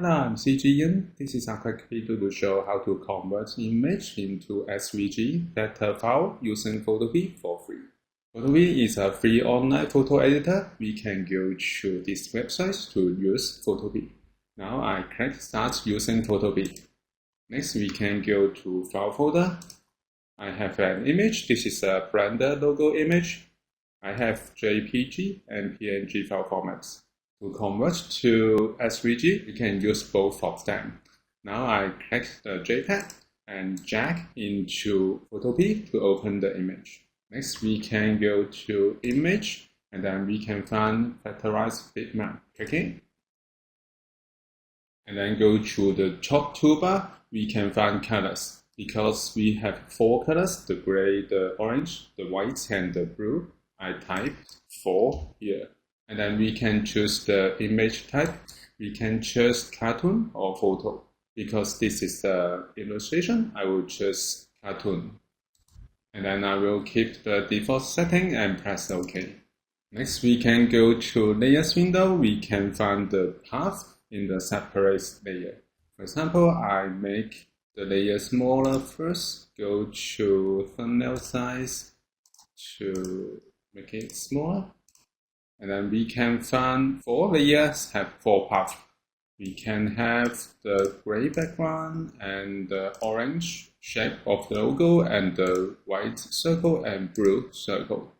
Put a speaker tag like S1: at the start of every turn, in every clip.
S1: Hello, I'm cgian. This is a quick video to show how to convert image into SVG vector file using Photopea for free. Photopea is a free online photo editor. We can go to this website to use Photopea. Now I click Start using Photopea. Next, we can go to File folder. I have an image. This is a Blender logo image. I have JPG and PNG file formats. To convert to SVG, you can use both of them. Now I click the JPEG and drag into Photopea to open the image. Next, we can go to Image, and then we can find Vectorize Bitmap. Click it. And then go to the top toolbar, we can find colors. Because we have 4 colors, the gray, the orange, the white, and the blue. I type 4 here. And then we can choose the image type. We can choose cartoon or photo. Because this is the illustration, I will choose cartoon. And then I will keep the default setting and press OK. Next, we can go to Layers window. We can find the path in the separate layer. For example, I make the layer smaller first. Go to thumbnail size to make it smaller. And then we can find 4 layers have 4 paths. We can have the gray background and the orange shape of the logo and the white circle and blue circle.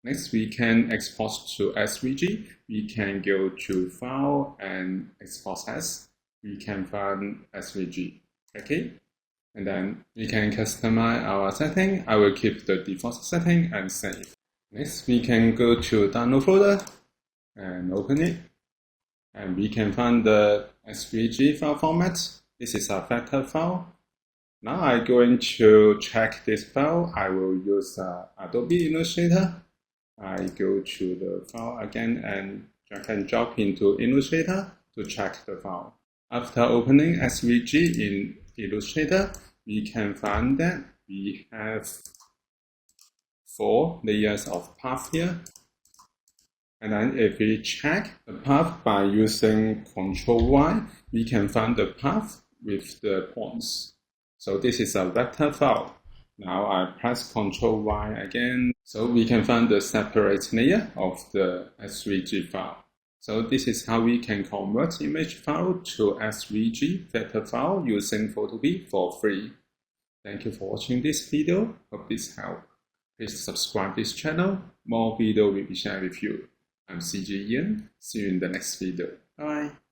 S1: Next, we can export to SVG. We can go to File and Export As. We can find SVG. Okay. And then we can customize our setting. I will keep the default setting and save. Next, we can go to Download folder and open it. And we can find the SVG file format. This is a vector file. Now I'm going to check this file. I will use Adobe Illustrator. I go to the file again and drag and drop into Illustrator to check the file. After opening SVG in Illustrator, we can find that we have 4 layers of path here. And then if we check the path by using Ctrl Y, we can find the path with the points. So this is a vector file. Now I press Ctrl Y again, so we can find the separate layer of the SVG file. So this is how we can convert image file to SVG vector file using Photopea for free. Thank you for watching this video. Hope this helped. Please subscribe this channel. More video will be shared with you. I'm cgian. See you in the next video. Bye.